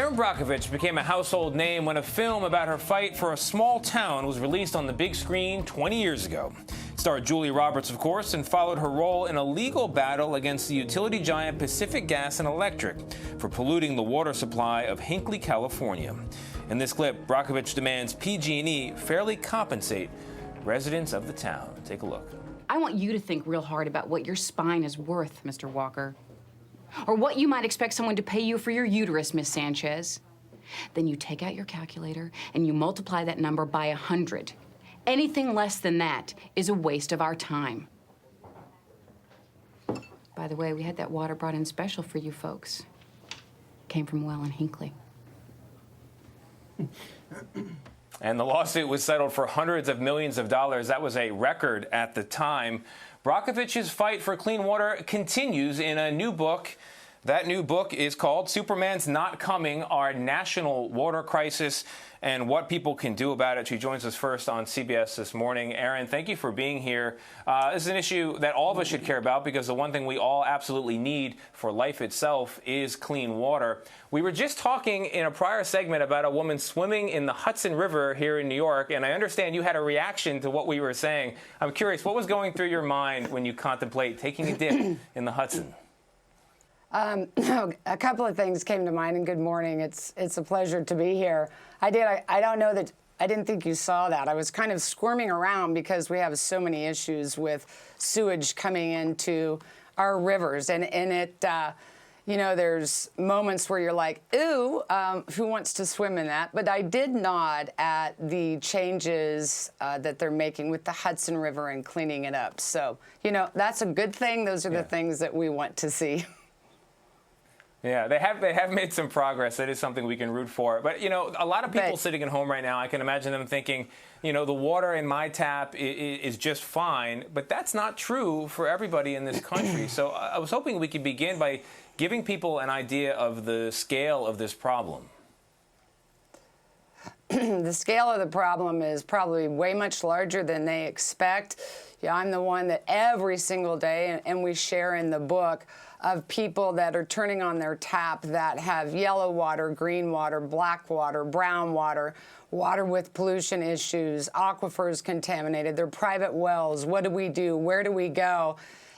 Erin Brockovich became a household name when a film about her fight for a small town was released on the big screen 20 years ago. It starred Julia Roberts, of course, and followed her role in a legal battle against the utility giant Pacific Gas and Electric for polluting the water supply of Hinckley, California. In this clip, Brockovich demands PG&E fairly compensate residents of the town. Take a look. I want you to think real hard about what your spine is worth, Mr. Walker. Or what you might expect someone to pay you for your uterus, Miss Sanchez. Then you take out your calculator and you multiply that number by 100. Anything less than that is a waste of our time. By the way, we had that water brought in special for you folks. Came from well in Hinckley. And the lawsuit was settled for hundreds of millions of dollars. That was a record at the time. Brockovich's fight for clean water continues in a new book. That new book is called Superman's Not Coming, Our National Water Crisis and What People Can Do About It. She joins us first on CBS This Morning. Erin, thank you for being here. This is an issue that all of us should care about because the one thing we all absolutely need for life itself is clean water. We were just talking in a prior segment about a woman swimming in the Hudson River here in New York, and I understand you had a reaction to what we were saying. I'm curious, what was going through your mind when you contemplate taking a dip in the Hudson? A couple of things came to mind, and good morning. It's a pleasure to be here. I don't know that, I didn't think you saw that. I was kind of squirming around because we have so many issues with sewage coming into our rivers, and it, you know, there's moments where you're like, ooh, who wants to swim in that? But I did nod at the changes that they're making with the Hudson River and cleaning it up. So, you know, that's a good thing. Those are the things that we want to see. Yeah, they have made some progress. That is something we can root for. But, you know, a lot of people sitting at home right now, I can imagine them thinking, you know, the water in my tap is just fine. But that's not true for everybody in this country. So I was hoping we could begin by giving people an idea of the scale of this problem. The scale of the problem is probably way much larger than they expect. Yeah, I'm the one that every single day, and we share in the book, of people that are turning on their tap that have yellow water, green water, black water, brown water, water with pollution issues, aquifers contaminated, their private wells. What do we do? Where do we go?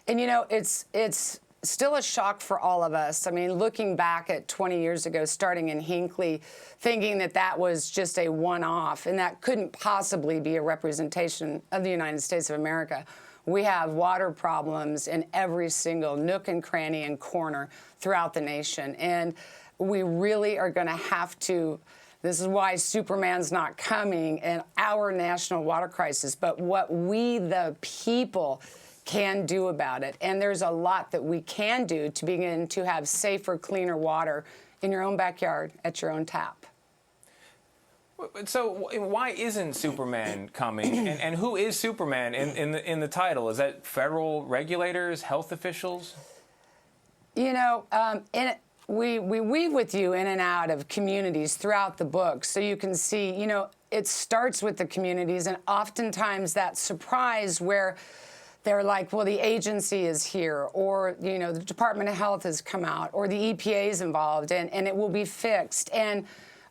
And, you know, it's still a shock for all of us. I mean, looking back at 20 years ago, starting in Hinckley, thinking that that was just a one-off and that couldn't possibly be a representation of the United States of America. We have water problems in every single nook and cranny and corner throughout the nation. And we really are going to have to, this is why Superman's not coming and our national water crisis, but what we, the people, can do about it. And there's a lot that we can do to begin to have safer, cleaner water in your own backyard at your own tap. So why isn't Superman coming? And who is Superman in the title? Is that federal regulators, health officials? You know, we weave with you in and out of communities throughout the book, so you can see, you know, it starts with the communities, and oftentimes that surprise where they're like, well, the agency is here, or, you know, the Department of Health has come out, or the EPA is involved, and it will be fixed. And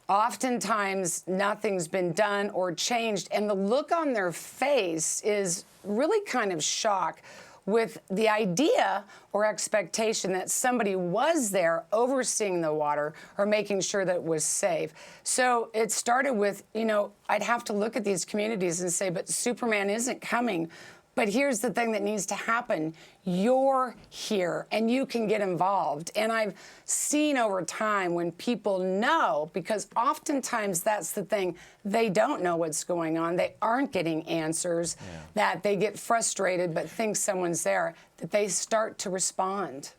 oftentimes, nothing's been done or changed, and the look on their face is really kind of shock with the idea or expectation that somebody was there overseeing the water or making sure that it was safe. So it started with, you know, I'd have to look at these communities and say, but Superman isn't coming. But here's the thing that needs to happen. You're here, and you can get involved. And I've seen over time when people know, because oftentimes that's the thing, they don't know what's going on. They aren't getting answers, that they get frustrated but think someone's there, that they start to respond.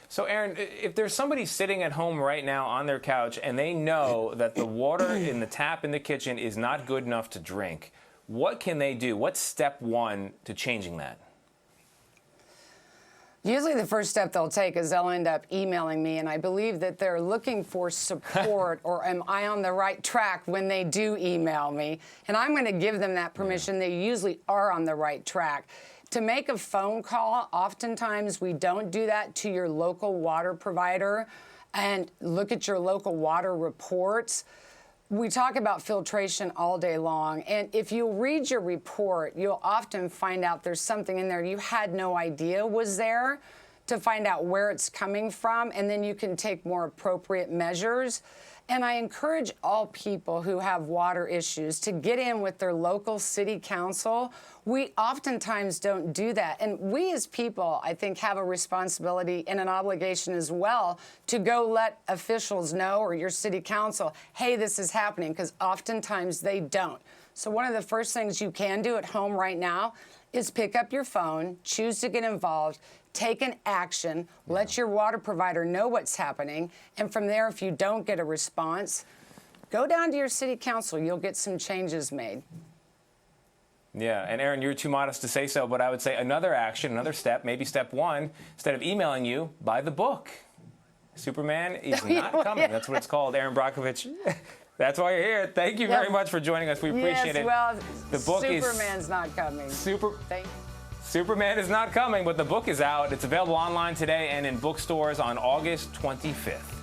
So, Erin, if there's somebody sitting at home right now on their couch and they know that the water in the tap in the kitchen is not good enough to drink, what can they do? What's step one to changing that? Usually the first step they'll take is they'll end up emailing me, and I believe that they're looking for support or am I on the right track when they do email me. And I'm going to give them that permission. They usually are on the right track. To make a phone call, oftentimes we don't do that to your local water provider. and look at your local water reports. We talk about filtration all day long, and if you read your report, you'll often find out there's something in there you had no idea was there, to find out where it's coming from, and then you can take more appropriate measures. And I encourage all people who have water issues to get in with their local city council. We oftentimes don't do that. And we as people, I think, have a responsibility and an obligation as well to go let officials know, or your city council, hey, this is happening, because oftentimes they don't. So one of the first things you can do at home right now is pick up your phone, choose to get involved, take an action, let your water provider know what's happening, and from there, if you don't get a response, go down to your city council. You'll get some changes made. Yeah, and Erin, you're too modest to say so, but I would say another action, another step, maybe step one, instead of emailing you, buy the book. Superman is not coming. That's what it's called. Erin Brockovich, that's why you're here. Thank you very much for joining us. We appreciate it. Well, the book Superman's not coming. Superman is not coming, but the book is out. It's available online today and in bookstores on August 25th.